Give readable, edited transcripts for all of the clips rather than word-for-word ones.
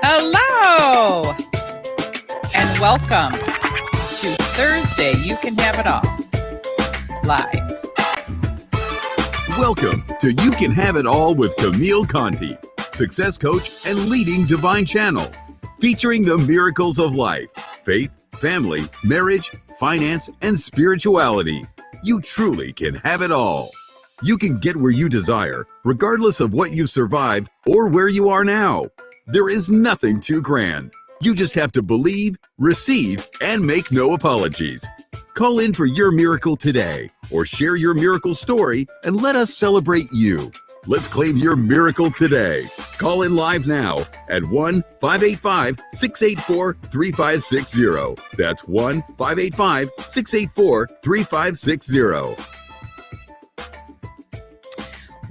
Hello and welcome to Thursday. You Can Have It All live. Welcome to You Can Have It All with Camille Conti, success coach and leading divine channel, featuring the miracles of life, faith, family, marriage, finance, and spirituality. You truly can have it all. You can get where you desire, regardless of what you've survived or where you are now. There is nothing too grand. You just have to believe, receive, and make no apologies. Call in for your miracle today or share your miracle story and let us celebrate you. Let's claim your miracle today. Call in live now at 1-585-684-3560. That's 1-585-684-3560.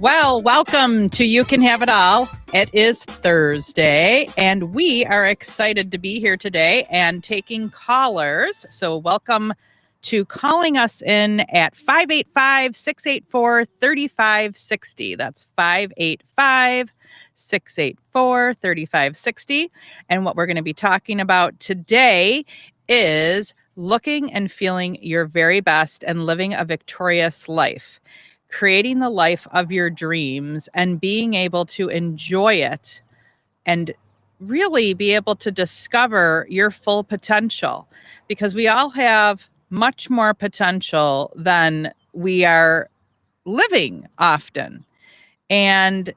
Well, welcome to You Can Have It All. It is Thursday, and we are excited to be here today and taking callers. So welcome to calling us in at 585-684-3560. That's 585-684-3560. And what we're going to be talking about today is looking and feeling your very best and living a victorious life. Creating the life of your dreams and being able to enjoy it and really be able to discover your full potential, because we all have much more potential than we are living often. And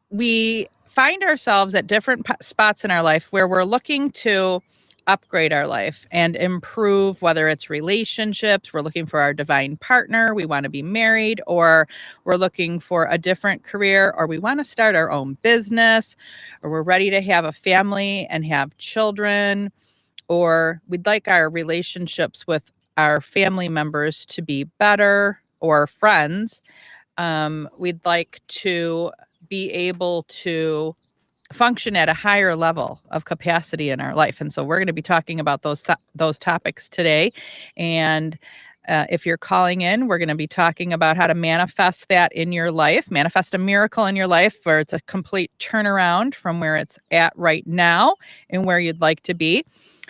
we find ourselves at different spots in our life where we're looking to upgrade our life and improve, whether it's relationships, we're looking for our divine partner, we want to be married, or we're looking for a different career, or we want to start our own business, or we're ready to have a family and have children, or we'd like our relationships with our family members to be better, or friends. We'd like to be able to function at a higher level of capacity in our life. And so we're going to be talking about those topics today. And if you're calling in, we're going to be talking about how to manifest that in your life, manifest a miracle in your life where it's a complete turnaround from where it's at right now and where you'd like to be.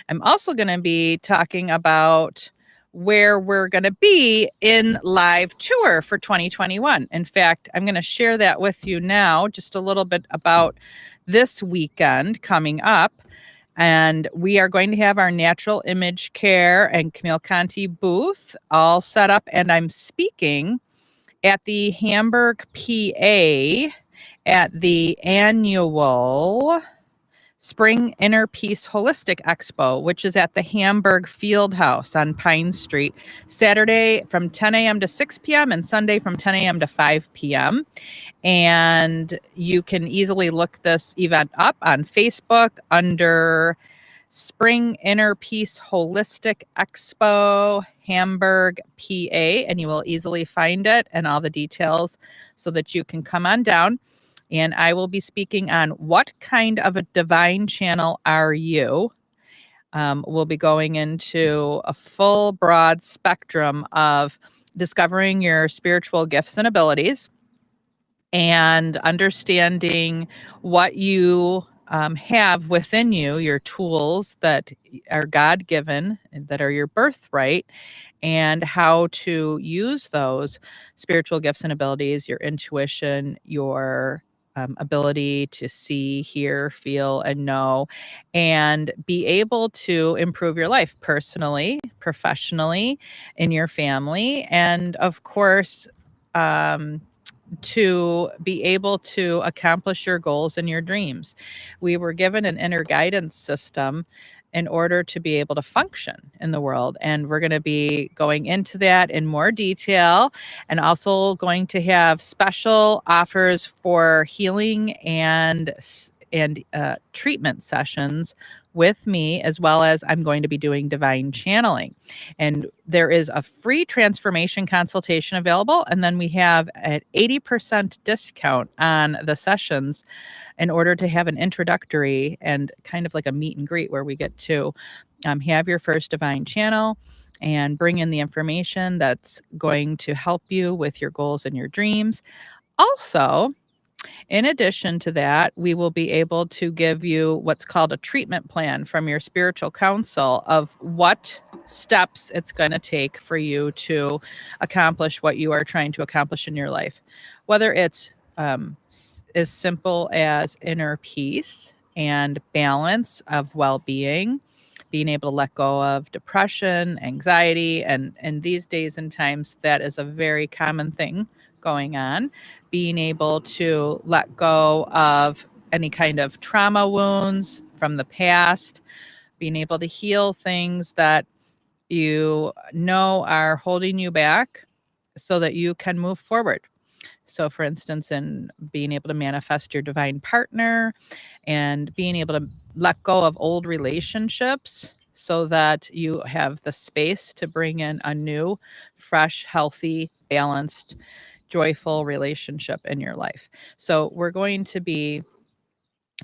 I'm also going to be talking about where we're going to be in live tour for 2021. In fact, I'm going to share that with you now, just a little bit about this weekend coming up. And we are going to have our natural image care and Camille Conti booth all set up. And I'm speaking at the Hamburg, PA at the annual Spring Inner Peace Holistic Expo, which is at the Hamburg Field House on Pine Street, Saturday from 10 a.m. to 6 p.m. and Sunday from 10 a.m. to 5 p.m. And you can easily look this event up on Facebook under Spring Inner Peace Holistic Expo, Hamburg, PA, and you will easily find it and all the details so that you can come on down. And I will be speaking on what kind of a divine channel are you? We'll be going into a full broad spectrum of discovering your spiritual gifts and abilities and understanding what you have within you, your tools that are God-given, that are your birthright, and how to use those spiritual gifts and abilities, your intuition, your ability to see, hear, feel, and know, and be able to improve your life personally, professionally, in your family, and of course, to be able to accomplish your goals and your dreams. We were given an inner guidance system in order to be able to function in the world. And we're going to be going into that in more detail, and also going to have special offers for healing and treatment sessions with me, as well as I'm going to be doing divine channeling. And there is a free transformation consultation available. And then we have an 80% discount on the sessions in order to have an introductory and kind of like a meet and greet where we get to have your first divine channel and bring in the information that's going to help you with your goals and your dreams. Also, In addition to that, we will be able to give you what's called a treatment plan from your spiritual counsel of what steps it's going to take for you to accomplish what you are trying to accomplish in your life. Whether it's as simple as inner peace and balance of well-being, being able to let go of depression, anxiety, and these days and times, that is a very common thing going on. Being able to let go of any kind of trauma wounds from the past, being able to heal things that you know are holding you back so that you can move forward. So, for instance, in being able to manifest your divine partner and being able to let go of old relationships so that you have the space to bring in a new, fresh, healthy, balanced, joyful relationship in your life. So, we're going to be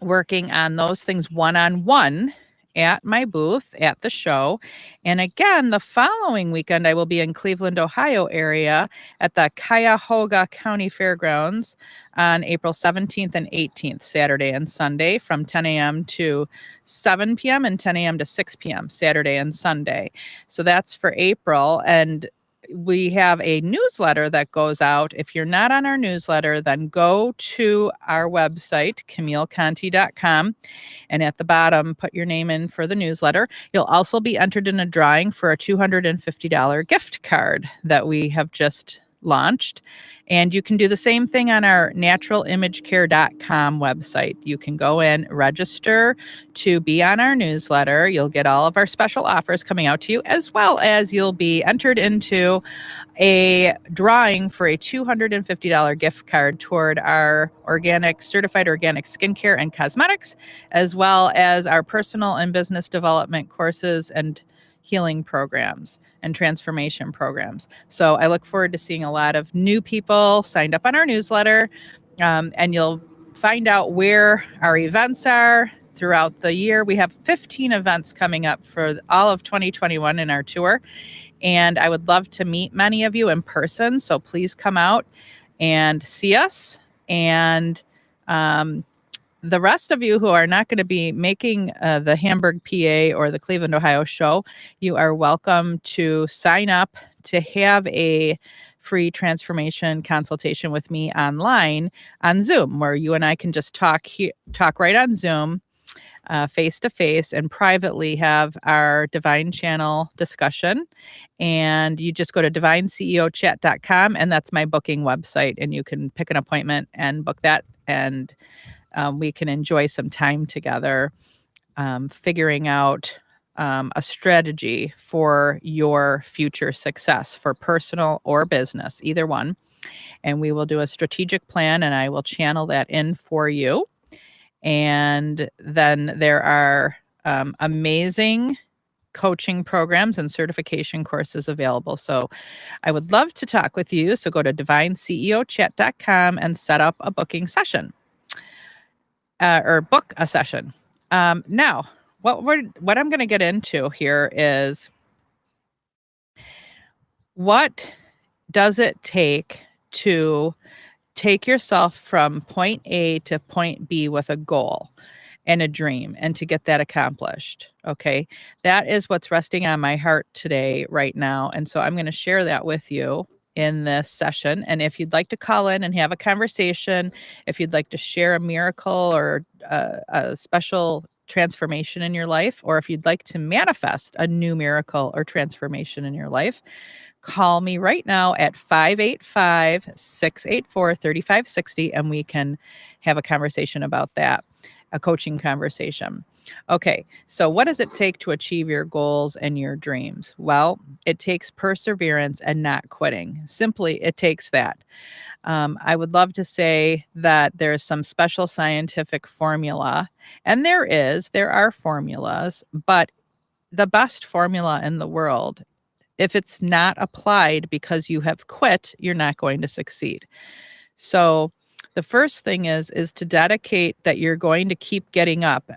working on those things one-on-one at my booth at the show. And again, the following weekend, I will be in Cleveland, Ohio area at the Cuyahoga County Fairgrounds on April 17th and 18th, Saturday and Sunday, from 10 a.m. to 7 p.m. and 10 a.m. to 6 p.m., Saturday and Sunday. So that's for April. And we have a newsletter that goes out. If you're not on our newsletter, then go to our website, CamilleConti.com, and at the bottom, put your name in for the newsletter. You'll also be entered in a drawing for a $250 gift card that we have just launched. And you can do the same thing on our naturalimagecare.com website. You can go in, register to be on our newsletter. You'll get all of our special offers coming out to you, as well as you'll be entered into a drawing for a $250 gift card toward our certified organic skincare and cosmetics, as well as our personal and business development courses and healing programs and transformation programs. So I look forward to seeing a lot of new people signed up on our newsletter, and you'll find out where our events are throughout the year. We have 15 events coming up for all of 2021 in our tour, and I would love to meet many of you in person. So please come out and see us. And the rest of you who are not going to be making the Hamburg, PA or the Cleveland, Ohio show, you are welcome to sign up to have a free transformation consultation with me online on Zoom, where you and I can just talk right on Zoom, face to face, and privately have our Divine Channel discussion. And you just go to divineceochat.com, and that's my booking website, and you can pick an appointment and book that. And we can enjoy some time together, figuring out a strategy for your future success, for personal or business, either one. And we will do a strategic plan, and I will channel that in for you. And then there are amazing coaching programs and certification courses available. So I would love to talk with you. So go to divineceochat.com and set up a booking session. Or book a session. Now, what I'm going to get into here is, what does it take to take yourself from point A to point B with a goal and a dream, and to get that accomplished? Okay, that is what's resting on my heart today, right now. And so I'm going to share that with you in this session. And if you'd like to call in and have a conversation, if you'd like to share a miracle or a special transformation in your life, or if you'd like to manifest a new miracle or transformation in your life, call me right now at 585-684-3560, and we can have a conversation about that, a coaching conversation. Okay, so what does it take to achieve your goals and your dreams? Well, it takes perseverance and not quitting. Simply, it takes that. I would love to say that there's some special scientific formula, and there are formulas, but the best formula in the world, if it's not applied because you have quit, you're not going to succeed. So the first thing is to dedicate that you're going to keep getting up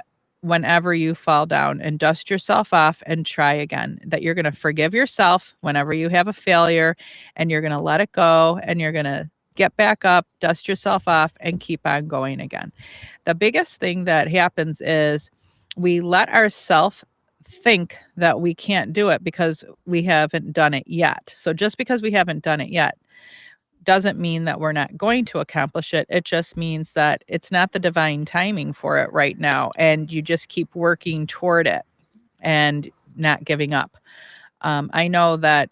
whenever you fall down, and dust yourself off and try again, that you're going to forgive yourself whenever you have a failure, and you're going to let it go, and you're going to get back up, dust yourself off, and keep on going again. The biggest thing that happens is we let ourselves think that we can't do it because we haven't done it yet. So just because we haven't done it yet doesn't mean that we're not going to accomplish it. It just means that it's not the divine timing for it right now. And you just keep working toward it and not giving up. I know that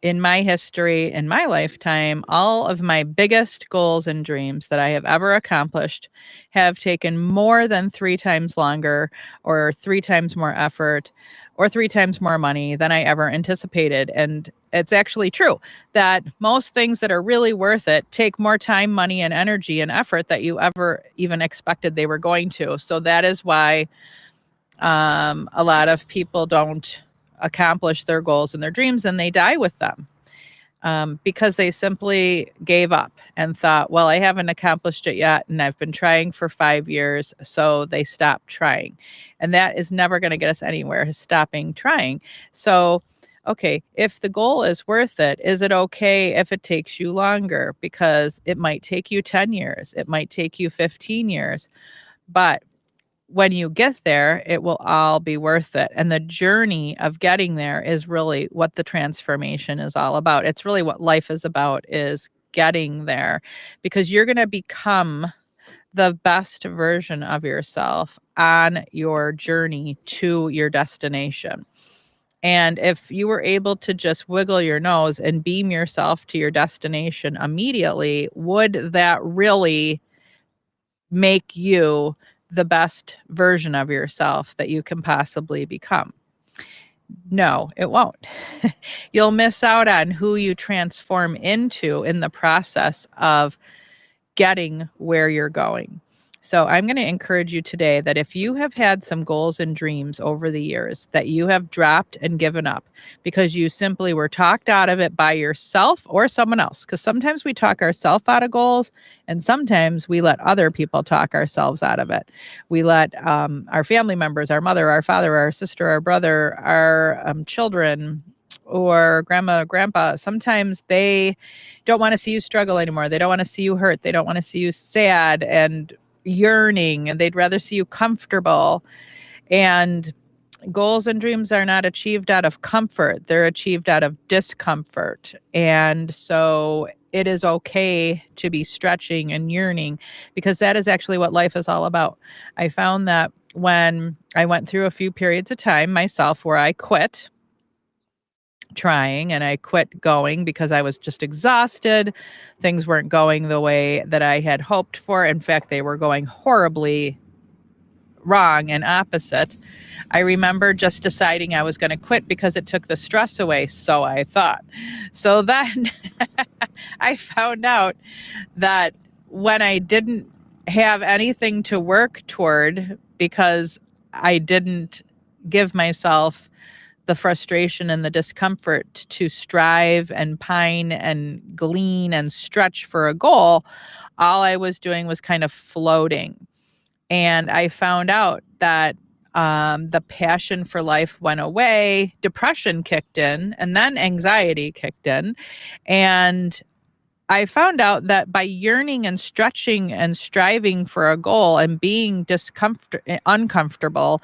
in my history, in my lifetime, all of my biggest goals and dreams that I have ever accomplished have taken more than 3 times longer, or 3 times more effort, or 3 times more money than I ever anticipated. And it's actually true that most things that are really worth it take more time, money, and energy and effort that you ever even expected they were going to. So that is why a lot of people don't accomplish their goals and their dreams, and they die with them because they simply gave up and thought, well, I haven't accomplished it yet, and I've been trying for 5 years, so they stopped trying. And that is never going to get us anywhere, stopping trying. So, okay, if the goal is worth it, is it okay if it takes you longer? Because it might take you 10 years, it might take you 15 years, but when you get there, it will all be worth it. And the journey of getting there is really what the transformation is all about. It's really what life is about, is getting there, because you're going to become the best version of yourself on your journey to your destination. And if you were able to just wiggle your nose and beam yourself to your destination immediately, would that really make you the best version of yourself that you can possibly become? No, it won't. You'll miss out on who you transform into in the process of getting where you're going. So I'm going to encourage you today that if you have had some goals and dreams over the years that you have dropped and given up because you simply were talked out of it by yourself or someone else, because sometimes we talk ourselves out of goals and sometimes we let other people talk ourselves out of it. We let our family members, our mother, our father, our sister, our brother, our children, or grandma, grandpa, sometimes they don't want to see you struggle anymore. They don't want to see you hurt. They don't want to see you sad and yearning, and they'd rather see you comfortable. And goals and dreams are not achieved out of comfort. They're achieved out of discomfort. And so it is okay to be stretching and yearning, because that is actually what life is all about. I found that when I went through a few periods of time myself where I quit trying and I quit going because I was just exhausted. Things weren't going the way that I had hoped for. In fact, they were going horribly wrong and opposite. I remember just deciding I was going to quit because it took the stress away. So I thought. So then I found out that when I didn't have anything to work toward because I didn't give myself the frustration and the discomfort to strive and pine and glean and stretch for a goal, all I was doing was kind of floating. And I found out that the passion for life went away, depression kicked in, and then anxiety kicked in. And I found out that by yearning and stretching and striving for a goal and being uncomfortable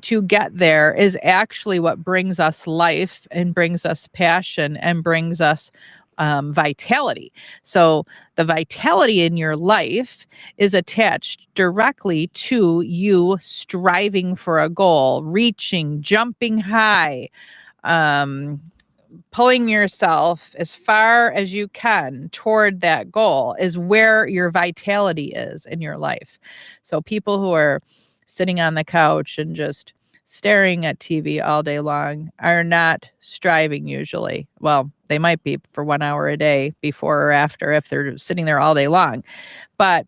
to get there is actually what brings us life and brings us passion and brings us vitality. So the vitality in your life is attached directly to you striving for a goal, reaching, jumping high, pulling yourself as far as you can toward that goal is where your vitality is in your life. So people who are sitting on the couch and just staring at TV all day long are not striving usually. Well, they might be for 1 hour a day before or after if they're sitting there all day long. But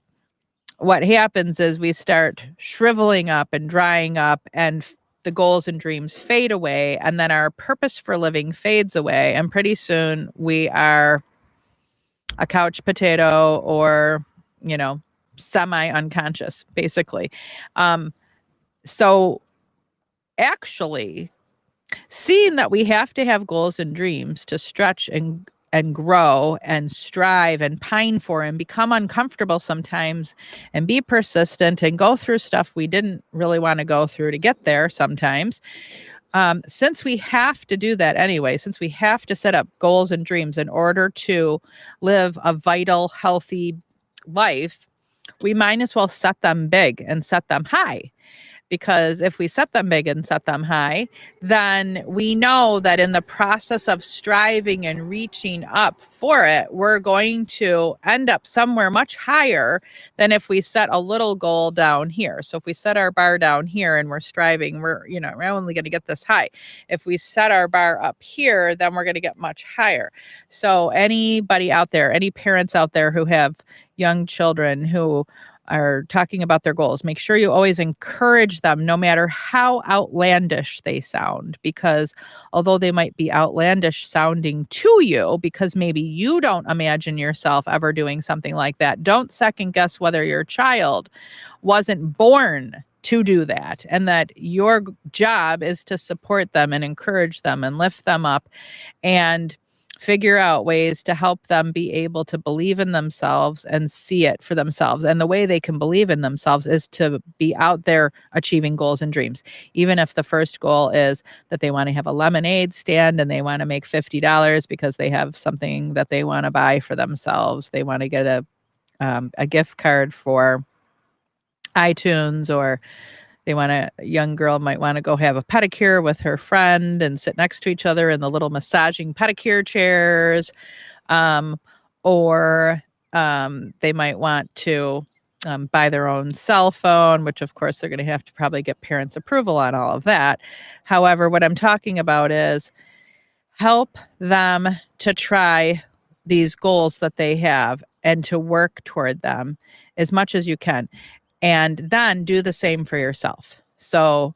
what happens is we start shriveling up and drying up, and the goals and dreams fade away, and then our purpose for living fades away. And pretty soon we are a couch potato or, semi-unconscious, basically. So actually, seeing that we have to have goals and dreams to stretch and and grow and strive and pine for and become uncomfortable sometimes and be persistent and go through stuff we didn't really want to go through to get there sometimes. Since we have to do that anyway, since we have to set up goals and dreams in order to live a vital, healthy life, we might as well set them big and set them high. Because if we set them big and set them high, then we know that in the process of striving and reaching up for it, we're going to end up somewhere much higher than if we set a little goal down here. So if we set our bar down here and we're striving, we're only going to get this high. If we set our bar up here, then we're going to get much higher. So anybody out there, any parents out there who have young children who are talking about their goals, make sure you always encourage them no matter how outlandish they sound, because although they might be outlandish sounding to you because maybe you don't imagine yourself ever doing something like that, don't second guess whether your child wasn't born to do that, and that your job is to support them and encourage them and lift them up and figure out ways to help them be able to believe in themselves and see it for themselves. And the way they can believe in themselves is to be out there achieving goals and dreams. Even if the first goal is that they want to have a lemonade stand and they want to make $50 because they have something that they want to buy for themselves. They want to get a gift card for iTunes, or a young girl might want to go have a pedicure with her friend and sit next to each other in the little massaging pedicure chairs. Or they might want to buy their own cell phone, which of course they're going to have to probably get parents' approval on all of that. However, what I'm talking about is help them to try these goals that they have and to work toward them as much as you can. And then do the same for yourself. So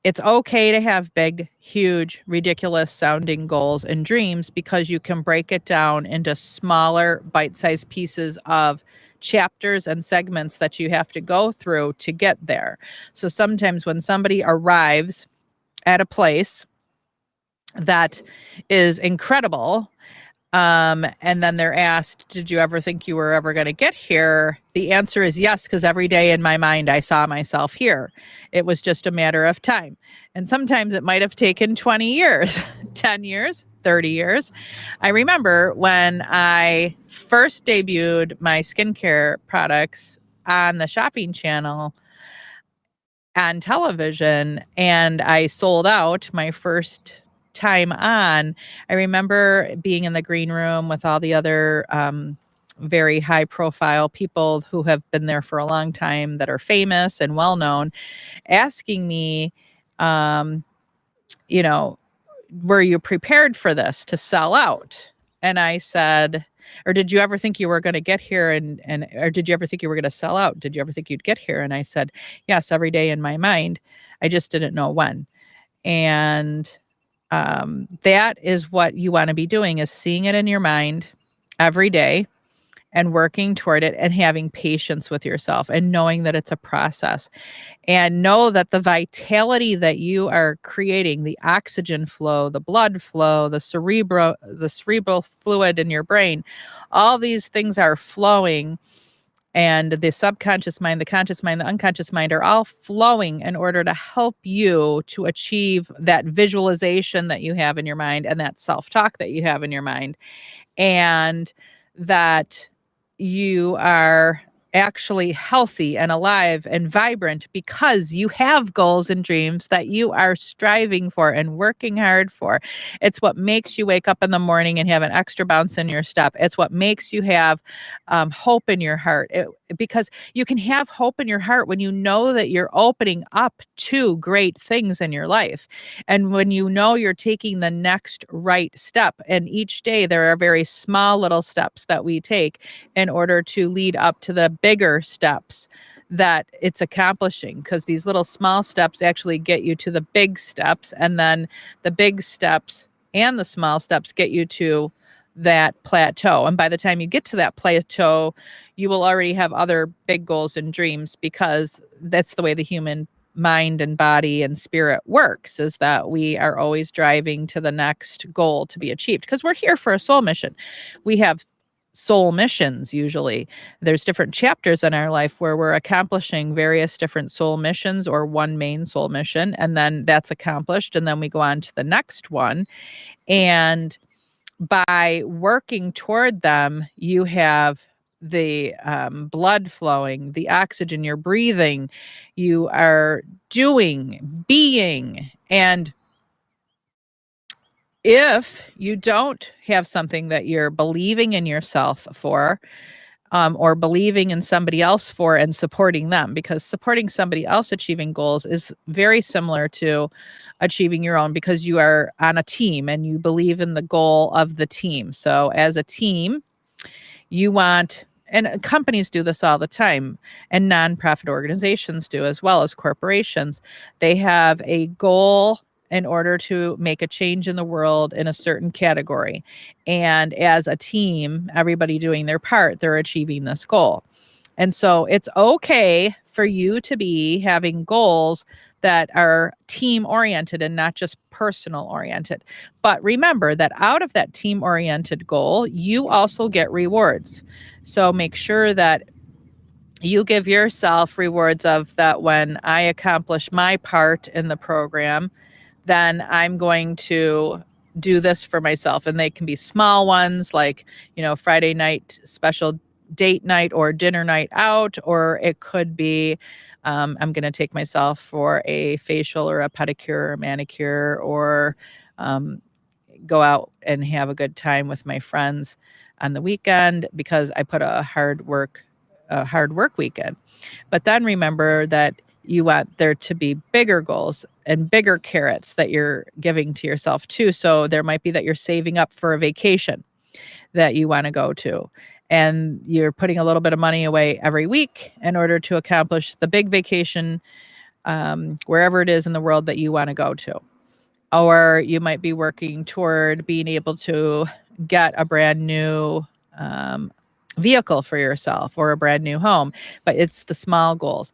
it's okay to have big, huge, ridiculous sounding goals and dreams, because you can break it down into smaller, bite-sized pieces of chapters and segments that you have to go through to get there. So sometimes when somebody arrives at a place that is incredible, and then they're asked, did you ever think you were ever going to get here? The answer is yes, because every day in my mind, I saw myself here. It was just a matter of time. And sometimes it might have taken 20 years, 10 years, 30 years. I remember when I first debuted my skincare products on the shopping channel on television, and I sold out my first time on. I remember being in the green room with all the other very high profile people who have been there for a long time that are famous and well known, asking me, were you prepared for this to sell out? And I said, or did you ever think you were going to get here or did you ever think you were going to sell out? Did you ever think you'd get here? And I said, yes, every day in my mind. I just didn't know when. And that is what you want to be doing, is seeing it in your mind every day and working toward it and having patience with yourself and knowing that it's a process, and know that the vitality that you are creating, the oxygen flow, the blood flow, the cerebral fluid in your brain, all these things are flowing. And the subconscious mind, the conscious mind, the unconscious mind are all flowing in order to help you to achieve that visualization that you have in your mind and that self-talk that you have in your mind. And that you are actually healthy and alive and vibrant because you have goals and dreams that you are striving for and working hard for. It's what makes you wake up in the morning and have an extra bounce in your step. It's what makes you have hope in your heart. Because you can have hope in your heart when you know that you're opening up to great things in your life. And when you know you're taking the next right step. And each day there are very small little steps that we take in order to lead up to the bigger steps that it's accomplishing, because these little small steps actually get you to the big steps, and then the big steps and the small steps get you to that plateau. And by the time you get to that plateau, you will already have other big goals and dreams, because that's the way the human mind and body and spirit works, is that we are always driving to the next goal to be achieved, because we're here for a soul mission. We have soul missions. Usually there's different chapters in our life where we're accomplishing various different soul missions, or one main soul mission, and then that's accomplished, and then we go on to the next one. And by working toward them, you have the blood flowing, the oxygen, you're breathing, you are doing, being. And if you don't have something that you're believing in yourself for, or believing in somebody else for and supporting them, because supporting somebody else achieving goals is very similar to achieving your own, because you are on a team and you believe in the goal of the team. So as a team, you want, and companies do this all the time, and nonprofit organizations do, as well as corporations. They have a goal in order to make a change in the world in a certain category. And as a team, everybody doing their part, they're achieving this goal. And so it's okay for you to be having goals that are team oriented and not just personal oriented. But remember that out of that team oriented goal, you also get rewards. So make sure that you give yourself rewards of that. When I accomplish my part in the program, then I'm going to do this for myself. And they can be small ones, like, Friday night special date night or dinner night out, or it could be I'm going to take myself for a facial or a pedicure or a manicure, or go out and have a good time with my friends on the weekend, because I put a hard work weekend. But then remember that you want there to be bigger goals and bigger carrots that you're giving to yourself too. So there might be that you're saving up for a vacation that you want to go to, and you're putting a little bit of money away every week in order to accomplish the big vacation, wherever it is in the world that you want to go to. Or you might be working toward being able to get a brand new vehicle for yourself, or a brand new home, but it's the small goals.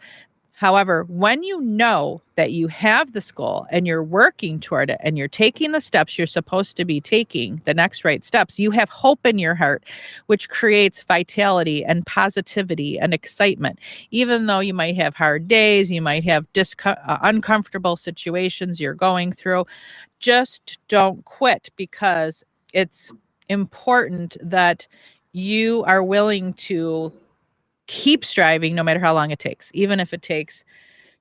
However, when you know that you have this goal and you're working toward it and you're taking the steps you're supposed to be taking, the next right steps, you have hope in your heart, which creates vitality and positivity and excitement. Even though you might have hard days, you might have uncomfortable situations you're going through, just don't quit, because it's important that you are willing to keep striving no matter how long it takes. Even if it takes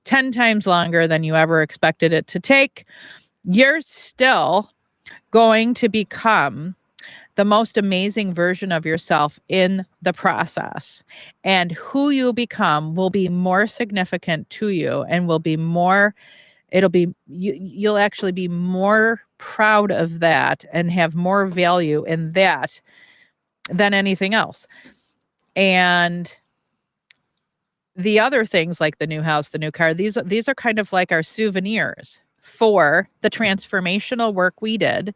10 times longer than you ever expected it to take, you're still going to become the most amazing version of yourself in the process. And who you become will be more significant to you, and will be more, you'll actually be more proud of that and have more value in that than anything else. And the other things, like the new house, the new car, these are kind of like our souvenirs for the transformational work we did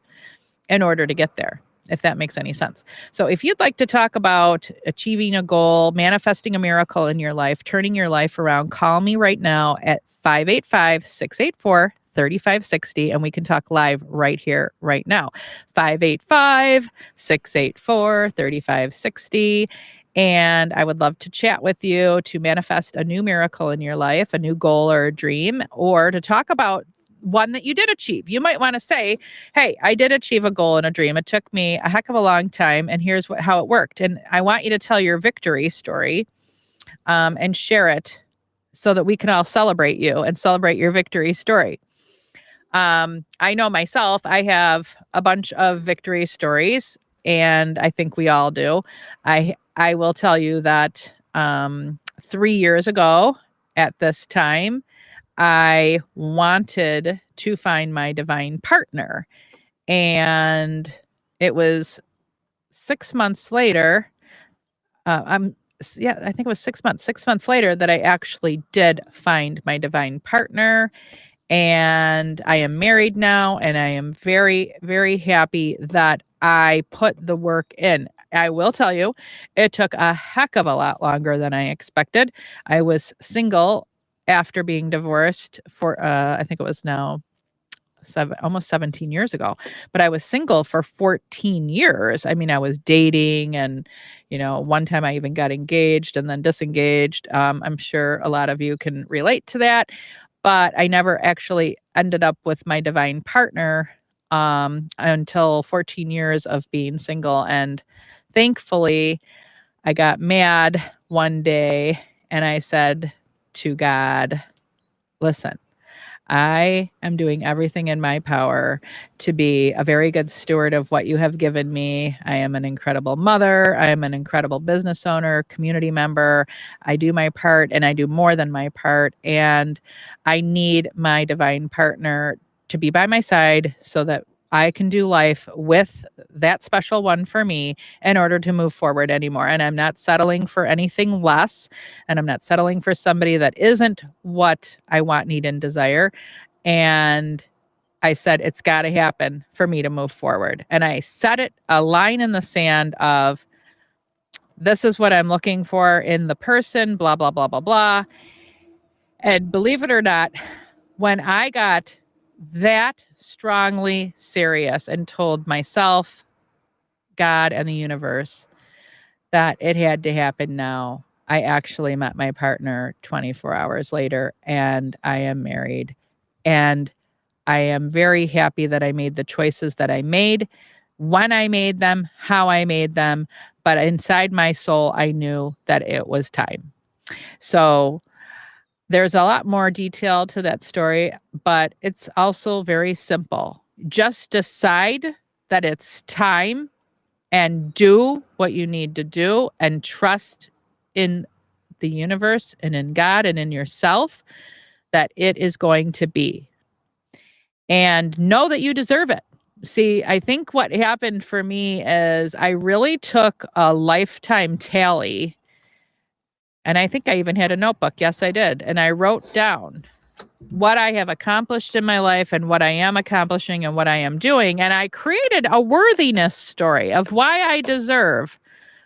in order to get there, if that makes any sense. So if you'd like to talk about achieving a goal, manifesting a miracle in your life, turning your life around, call me right now at 585-684-3560, and we can talk live right here, right now. 585-684-3560. And I would love to chat with you to manifest a new miracle in your life, a new goal or a dream, or to talk about one that you did achieve. You might want to say, hey, I did achieve a goal and a dream. It took me a heck of a long time, and here's how it worked. And I want you to tell your victory story and share it, so that we can all celebrate you and celebrate your victory story. I know myself, I have a bunch of victory stories, and I think we all do. I will tell you that 3 years ago at this time, I wanted to find my divine partner. And it was 6 months later, I think it was 6 months later, that I actually did find my divine partner. And I am married now, and I am very, very happy that I put the work in. I will tell you, it took a heck of a lot longer than I expected. I was single after being divorced for, I think it was now almost 17 years ago, but I was single for 14 years. I mean, I was dating and, one time I even got engaged and then disengaged. I'm sure a lot of you can relate to that, but I never actually ended up with my divine partner until 14 years of being single. And thankfully, I got mad one day and I said to God, listen, I am doing everything in my power to be a very good steward of what you have given me. I am an incredible mother. I am an incredible business owner, community member. I do my part and I do more than my part. And I need my divine partner to be by my side so that I can do life with that special one for me in order to move forward anymore. And I'm not settling for anything less. And I'm not settling for somebody that isn't what I want, need, and desire. And I said, it's got to happen for me to move forward. And I set it a line in the sand of, this is what I'm looking for in the person, blah, blah, blah, blah, blah. And believe it or not, when I got that strongly serious and told myself, God, and the universe that it had to happen now, I actually met my partner 24 hours later and I am married. And I am very happy that I made the choices that I made, when I made them, how I made them. But inside my soul, I knew that it was time. So there's a lot more detail to that story, but it's also very simple. Just decide that it's time and do what you need to do and trust in the universe and in God and in yourself that it is going to be. And know that you deserve it. See, I think what happened for me is I really took a lifetime tally. And I think I even had a notebook. Yes, I did. And I wrote down what I have accomplished in my life and what I am accomplishing and what I am doing. And I created a worthiness story of why I deserve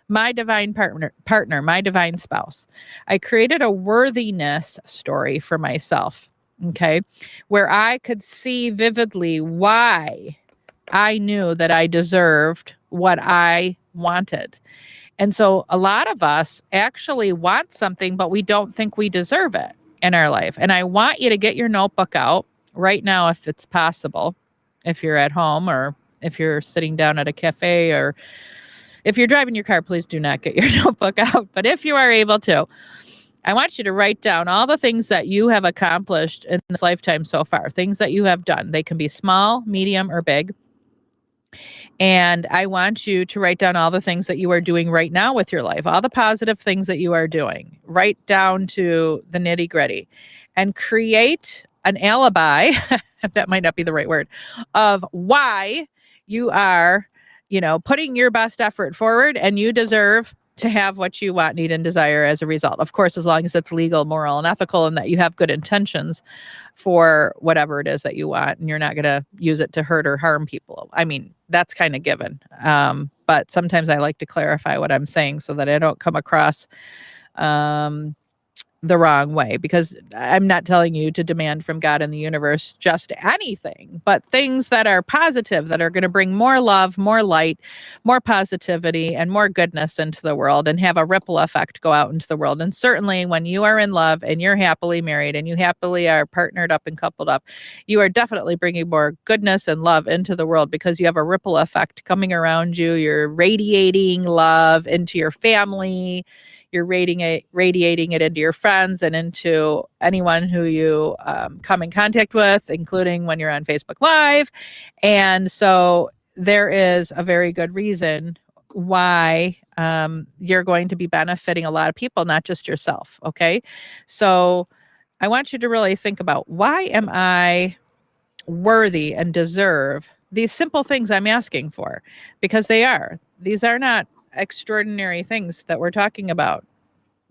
my divine partner, my divine spouse. I created a worthiness story for myself, okay, where I could see vividly why I knew that I deserved what I wanted. And so a lot of us actually want something, but we don't think we deserve it in our life. And I want you to get your notebook out right now, if it's possible, if you're at home or if you're sitting down at a cafe or if you're driving your car, please do not get your notebook out. But if you are able to, I want you to write down all the things that you have accomplished in this lifetime so far, things that you have done. They can be small, medium, or big. And I want you to write down all the things that you are doing right now with your life, all the positive things that you are doing, right down to the nitty gritty, and create an alibi, that might not be the right word, of why you are, putting your best effort forward and you deserve to have what you want, need, and desire as a result. Of course, as long as it's legal, moral, and ethical, and that you have good intentions for whatever it is that you want, and you're not going to use it to hurt or harm people. I mean, that's kind of given. But sometimes I like to clarify what I'm saying so that I don't come across the wrong way, because I'm not telling you to demand from God and the universe just anything, but things that are positive, that are going to bring more love, more light, more positivity, and more goodness into the world and have a ripple effect go out into the world. And certainly when you are in love and you're happily married and you happily are partnered up and coupled up, you are definitely bringing more goodness and love into the world because you have a ripple effect coming around you. You're radiating love into your family. You're radiating it into your friends and into anyone who you come in contact with, including when you're on Facebook Live. And so there is a very good reason why you're going to be benefiting a lot of people, not just yourself. Okay. So I want you to really think about, why am I worthy and deserve these simple things I'm asking for? Because these are not extraordinary things that we're talking about.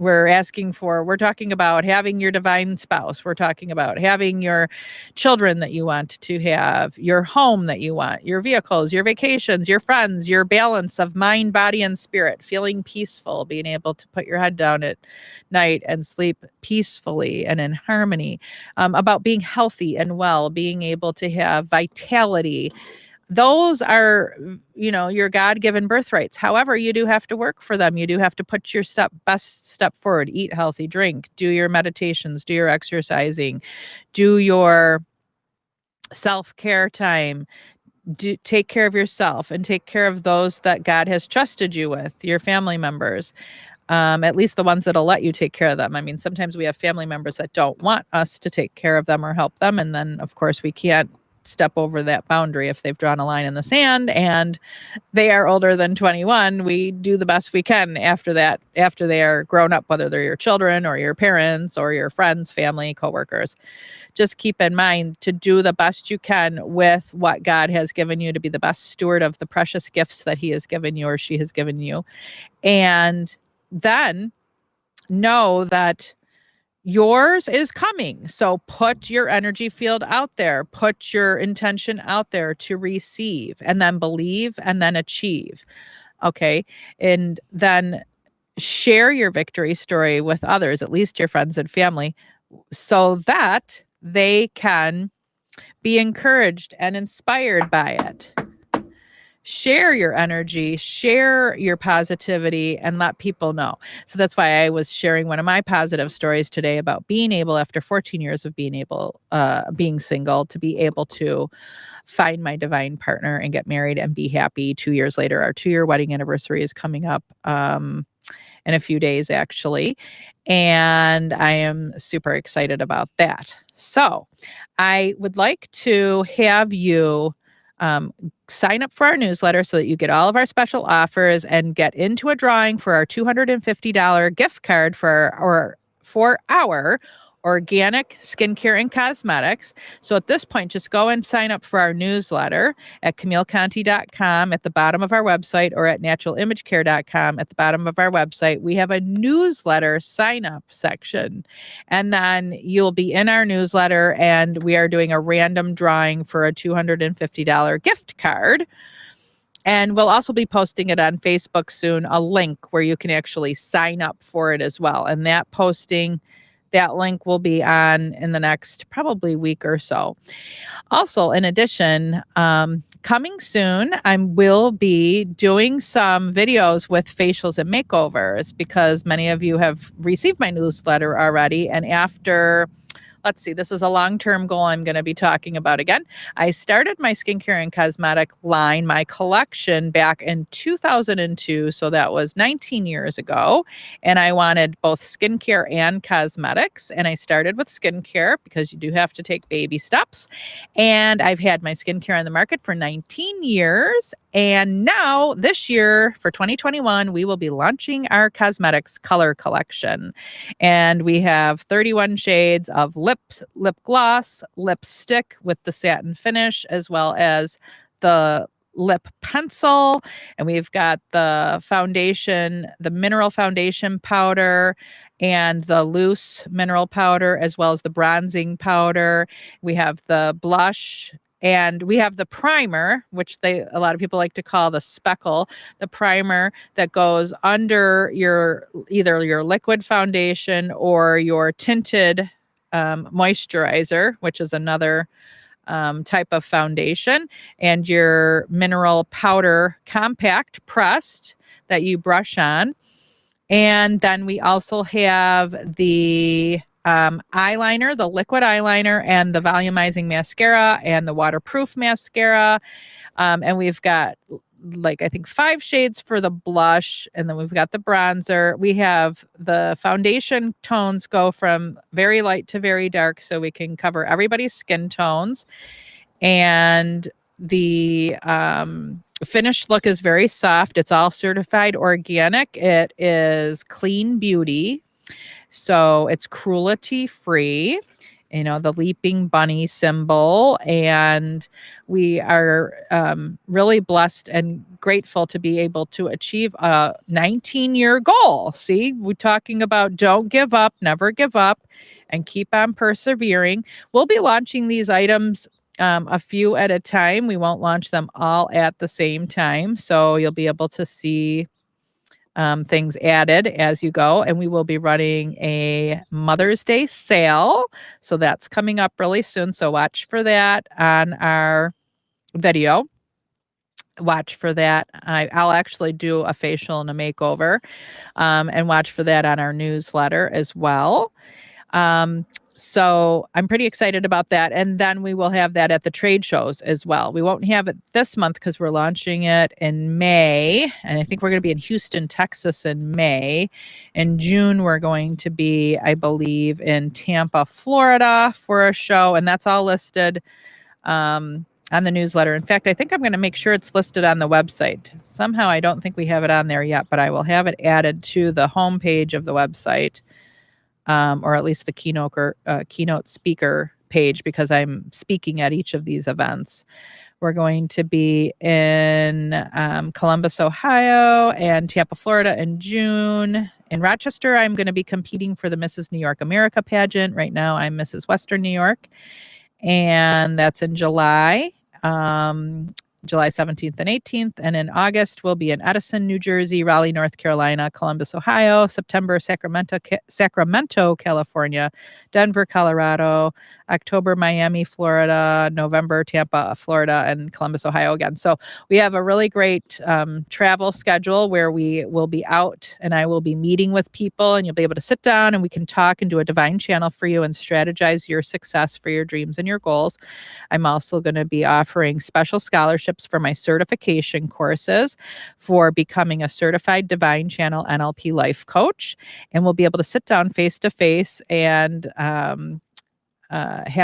We're talking about having your divine spouse. We're talking about having your children that you want to have, your home that you want, your vehicles, your vacations, your friends, your balance of mind, body, and spirit, feeling peaceful, being able to put your head down at night and sleep peacefully and in harmony, about being healthy and well, being able to have vitality. Those are, your God-given birthrights. However, you do have to work for them. You do have to put your best step forward, eat healthy, drink, do your meditations, do your exercising, do your self-care time, take care of yourself and take care of those that God has trusted you with, your family members. At least the ones that'll let you take care of them. I mean, sometimes we have family members that don't want us to take care of them or help them. And then, of course, we can't step over that boundary if they've drawn a line in the sand and they are older than 21. We do the best we can after that, after they are grown up, whether they're your children or your parents or your friends, family, coworkers. Just keep in mind to do the best you can with what God has given you, to be the best steward of the precious gifts that he has given you or she has given you. And then know that yours is coming. So put your energy field out there, put your intention out there to receive, and then believe, and then achieve. Okay. And then share your victory story with others, at least your friends and family, so that they can be encouraged and inspired by it. Share your energy, share your positivity, and let people know. So that's why I was sharing one of my positive stories today about being able, after 14 years of being single, to be able to find my divine partner and get married and be happy 2 years later. Our 2-year wedding anniversary is coming up in a few days, actually. And I am super excited about that. So I would like to have you sign up for our newsletter so that you get all of our special offers and get into a drawing for our $250 gift card for our organic skincare and cosmetics. So at this point, just go and sign up for our newsletter at CamilleConti.com at the bottom of our website, or at naturalimagecare.com at the bottom of our website. We have a newsletter sign up section, and then you'll be in our newsletter, and we are doing a random drawing for a $250 gift card. And we'll also be posting it on Facebook soon, a link where you can actually sign up for it as well. And that link will be on in the next probably week or so. Also, in addition, coming soon, I will be doing some videos with facials and makeovers, because many of you have received my newsletter already. And after, let's see, this is a long-term goal I'm going to be talking about again. I started my skincare and cosmetic line, my collection, back in 2002. So that was 19 years ago. And I wanted both skincare and cosmetics. And I started with skincare because you do have to take baby steps. And I've had my skincare on the market for 19 years. And now this year, for 2021, we will be launching our cosmetics color collection. And we have 31 shades of lip gloss, lipstick with the satin finish, as well as the lip pencil. And we've got the foundation, the mineral foundation powder, and the loose mineral powder, as well as the bronzing powder. We have the blush, and we have the primer, which a lot of people like to call the speckle, the primer that goes under either your liquid foundation or your tinted moisturizer, which is another type of foundation, and your mineral powder compact pressed that you brush on. And then we also have the eyeliner, the liquid eyeliner, and the volumizing mascara, and the waterproof mascara. And we've got, I think 5 shades for the blush, and then we've got the bronzer. We have the foundation tones go from very light to very dark, so we can cover everybody's skin tones. And the finished look is very soft. It's all certified organic. It is clean beauty. So it's cruelty free. the leaping bunny symbol. And we are really blessed and grateful to be able to achieve a 19-year goal. See, we're talking about don't give up, never give up, and keep on persevering. We'll be launching these items a few at a time. We won't launch them all at the same time. So you'll be able to see things added as you go. And we will be running a Mother's Day sale. So that's coming up really soon. So watch for that on our video. Watch for that. I'll actually do a facial and a makeover, and watch for that on our newsletter as well. So I'm pretty excited about that. And then we will have that at the trade shows as well. We won't have it this month because we're launching it in May. And I think we're going to be in Houston, Texas in May. In June, we're going to be, I believe, in Tampa, Florida for a show. And that's all listed on the newsletter. In fact, I think I'm going to make sure it's listed on the website. Somehow I don't think we have it on there yet, but I will have it added to the homepage of the website. Or at least the keynote speaker page, because I'm speaking at each of these events. We're going to be in Columbus, Ohio, and Tampa, Florida in June. In Rochester, I'm going to be competing for the Mrs. New York America pageant. Right now, I'm Mrs. Western New York, and that's in July. July 17th and 18th. And in August, we'll be in Edison, New Jersey, Raleigh, North Carolina, Columbus, Ohio, September, Sacramento, California, Denver, Colorado, October, Miami, Florida, November, Tampa, Florida, and Columbus, Ohio again. So we have a really great travel schedule where we will be out and I will be meeting with people, and you'll be able to sit down and we can talk and do a divine channel for you and strategize your success for your dreams and your goals. I'm also going to be offering special scholarships for my certification courses for becoming a certified divine channel NLP life coach. And we'll be able to sit down face to face and have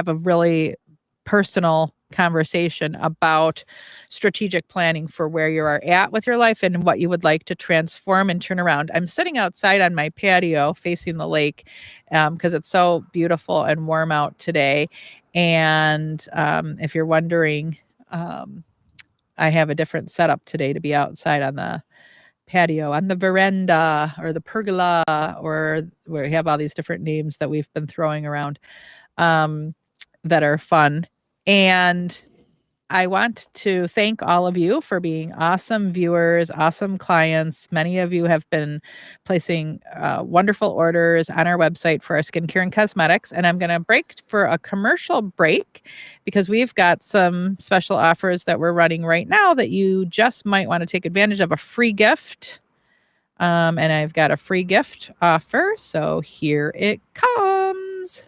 a really personal conversation about strategic planning for where you are at with your life and what you would like to transform and turn around. I'm sitting outside on my patio facing the lake because it's so beautiful and warm out today. And if you're wondering, I have a different setup today to be outside on the patio, on the veranda or the pergola, or where we have all these different names that we've been throwing around that are fun. And I want to thank all of you for being awesome viewers, awesome clients. Many of you have been placing wonderful orders on our website for our skincare and cosmetics. And I'm going to break for a commercial break because we've got some special offers that we're running right now that you just might want to take advantage of. A free gift. And I've got a free gift offer. So here it comes.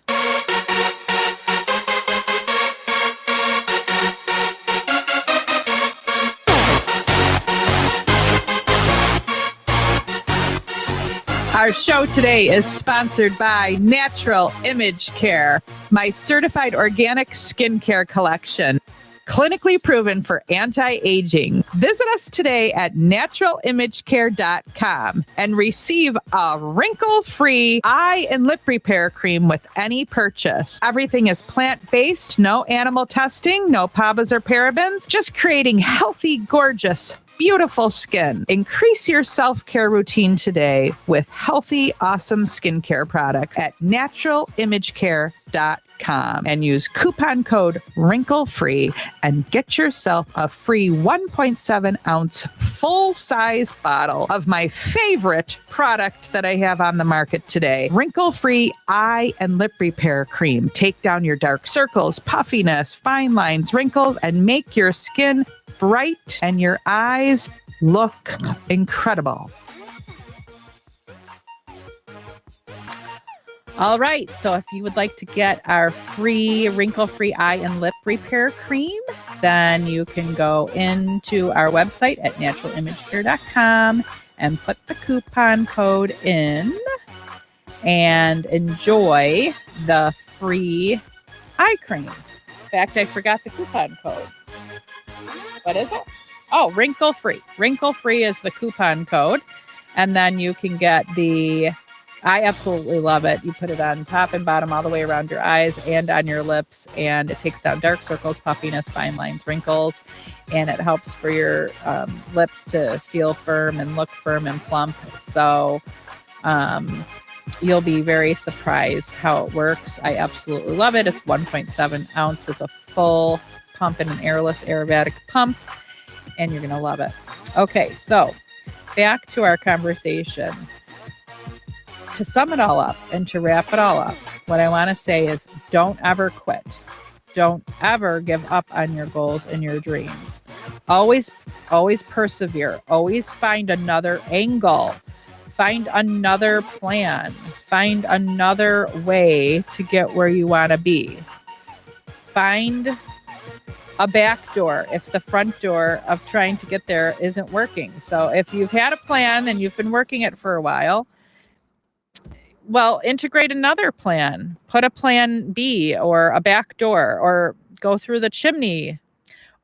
Our show today is sponsored by Natural Image Care, my certified organic skincare collection, clinically proven for anti-aging. Visit us today at naturalimagecare.com and receive a wrinkle-free eye and lip repair cream with any purchase. Everything is plant-based, no animal testing, no PABAs or parabens, just creating healthy, gorgeous, beautiful skin. Increase your self-care routine today with healthy, awesome skincare products at naturalimagecare.com and use coupon code WRINKLEFREE and get yourself a free 1.7 ounce full-size bottle of my favorite product that I have on the market today, Wrinkle-Free Eye and Lip Repair Cream. Take down your dark circles, puffiness, fine lines, wrinkles, and make your skin bright and your eyes look incredible. All right, so if you would like to get our free wrinkle-free eye and lip repair cream, then you can go into our website at naturalimagecare.com and put the coupon code in and enjoy the free eye cream. In fact, I forgot the coupon code. What is it? Oh, wrinkle free. Wrinkle free is the coupon code. And then you can get the I absolutely love it. You put it on top and bottom all the way around your eyes and on your lips, and it takes down dark circles, puffiness, fine lines, wrinkles, and it helps for your lips to feel firm and look firm and plump. So you'll be very surprised how it works. I absolutely love it. It's 1.7 ounces, a full pump and an airless aerobatic pump, and you're going to love it. Okay, so back to our conversation. To sum it all up and to wrap it all up, what I want to say is don't ever quit. Don't ever give up on your goals and your dreams. Always persevere. Always find another angle. Find another plan. Find another way to get where you want to be. Find a back door if the front door of trying to get there isn't working. So if you've had a plan and you've been working it for a while, well, integrate another plan. Put a plan B or a back door, or go through the chimney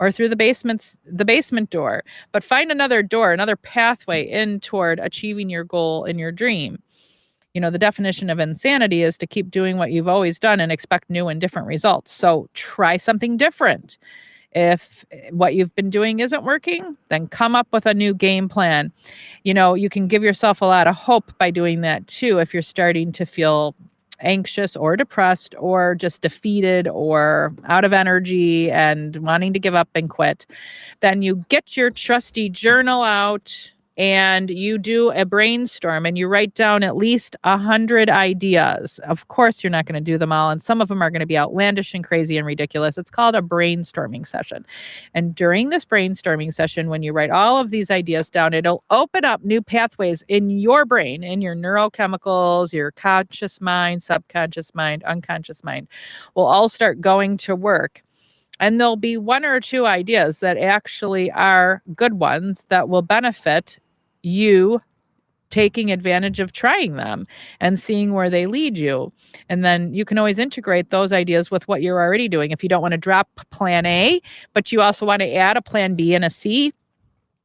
or through the basement door. But find another door, another pathway in toward achieving your goal and your dream. You know, the definition of insanity is to keep doing what you've always done and expect new and different results. So try something different. If what you've been doing isn't working, then come up with a new game plan. You know, you can give yourself a lot of hope by doing that too. If you're starting to feel anxious or depressed or just defeated or out of energy and wanting to give up and quit, then you get your trusty journal out and you do a brainstorm and you write down at least 100 ideas. Of course, you're not going to do them all, and some of them are going to be outlandish and crazy and ridiculous. It's called a brainstorming session. And during this brainstorming session, when you write all of these ideas down, it'll open up new pathways in your brain, in your neurochemicals, your conscious mind, subconscious mind, unconscious mind will all start going to work. And there'll be one or two ideas that actually are good ones that will benefit you taking advantage of trying them and seeing where they lead you. And then you can always integrate those ideas with what you're already doing. If you don't want to drop plan A, but you also want to add a plan B and a C,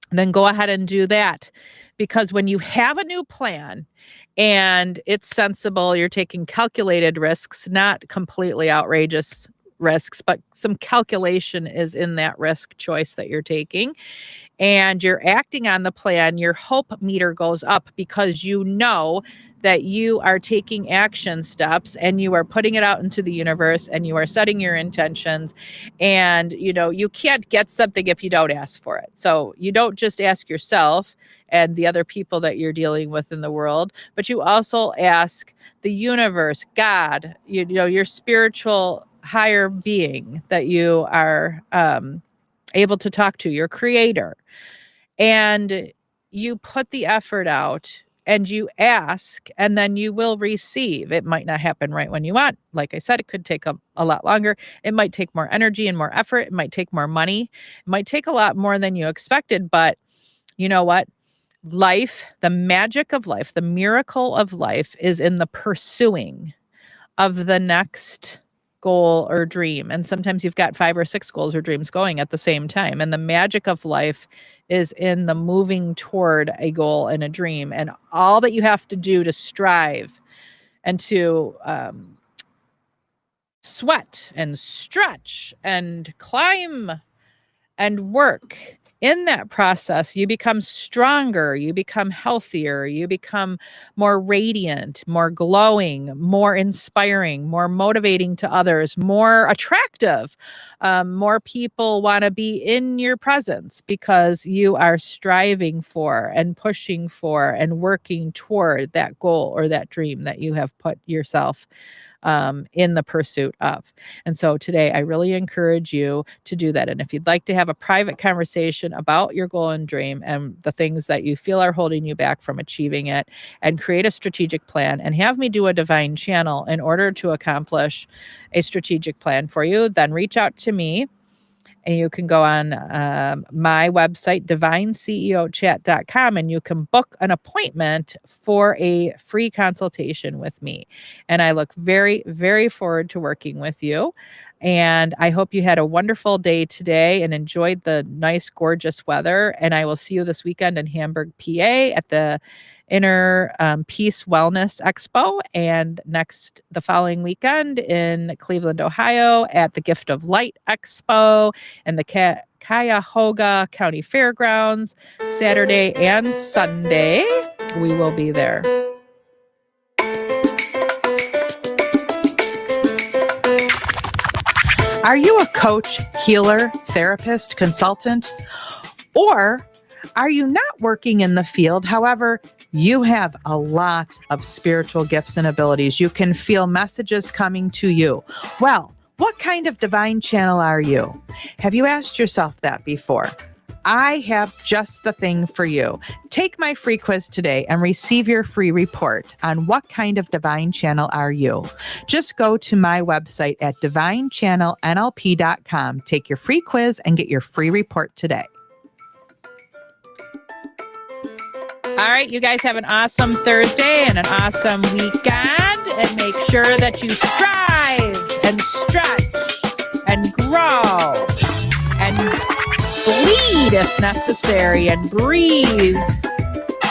then go ahead and do that. Because when you have a new plan and it's sensible, you're taking calculated risks, not completely outrageous risks, but some calculation is in that risk choice that you're taking, and you're acting on the plan, your hope meter goes up because you know that you are taking action steps and you are putting it out into the universe and you are setting your intentions. And, you know, you can't get something if you don't ask for it. So you don't just ask yourself and the other people that you're dealing with in the world, but you also ask the universe, God, you know, your spiritual higher being that you are able to talk to, your creator. And you put the effort out and you ask, and then you will receive. It might not happen right when you want. Like I said, it could take a lot longer. It might take more energy and more effort. It might take more money. It might take a lot more than you expected. But you know what? Life, the magic of life, the miracle of life is in the pursuing of the next goal or dream. And sometimes you've got 5 or 6 goals or dreams going at the same time. And the magic of life is in the moving toward a goal and a dream. And all that you have to do to strive and to sweat and stretch and climb and work. In that process, you become stronger, you become healthier, you become more radiant, more glowing, more inspiring, more motivating to others, more attractive. More people want to be in your presence because you are striving for and pushing for and working toward that goal or that dream that you have put yourself in the pursuit of. And so today I really encourage you to do that. And if you'd like to have a private conversation about your goal and dream and the things that you feel are holding you back from achieving it, and create a strategic plan and have me do a divine channel in order to accomplish a strategic plan for you, then reach out to me. And you can go on my website, divineceochat.com, and you can book an appointment for a free consultation with me. And I look very, very forward to working with you. And I hope you had a wonderful day today and enjoyed the nice, gorgeous weather. And I will see you this weekend in Hamburg, PA at the Inner Peace Wellness Expo, and the following weekend in Cleveland, Ohio at the Gift of Light Expo and the Cuyahoga County Fairgrounds, Saturday and Sunday. We will be there. Are you a coach, healer, therapist, consultant, or are you not working in the field? However, you have a lot of spiritual gifts and abilities. You can feel messages coming to you. Well, what kind of divine channel are you? Have you asked yourself that before? I have just the thing for you. Take my free quiz today and receive your free report on what kind of divine channel are you. Just go to my website at divinechannelnlp.com. Take your free quiz and get your free report today. All right, you guys have an awesome Thursday and an awesome weekend, and make sure that you strive and stretch and grow and bleed if necessary, and breathe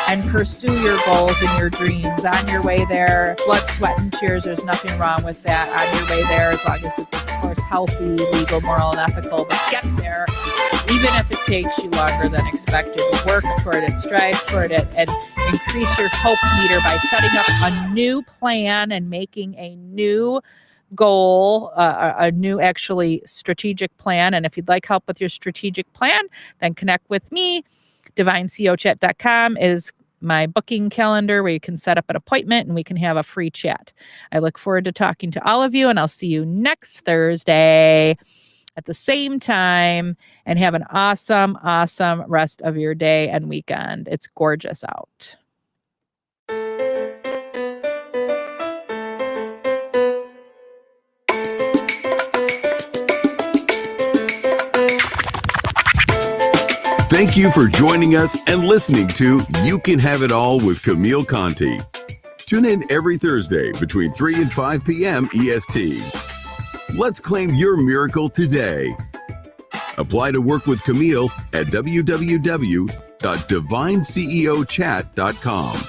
and pursue your goals and your dreams. On your way there, blood, sweat, and tears, there's nothing wrong with that. On your way there, as long as it's, of course, healthy, legal, moral, and ethical, but get there, even if it takes you longer than expected. Work toward it, strive toward it, and increase your hope meter by setting up a new plan and making a new goal, a new actually strategic plan. And if you'd like help with your strategic plan, then connect with me. DivineCEOchat.com is my booking calendar where you can set up an appointment and we can have a free chat. I look forward to talking to all of you, and I'll see you next Thursday at the same time, and have an awesome, awesome rest of your day and weekend. It's gorgeous out. Thank you for joining us and listening to You Can Have It All with Camille Conti. Tune in every Thursday between 3 and 5 p.m. EST. Let's claim your miracle today. Apply to work with Camille at www.divineceochat.com.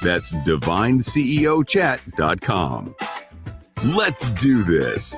That's divineceochat.com. Let's do this.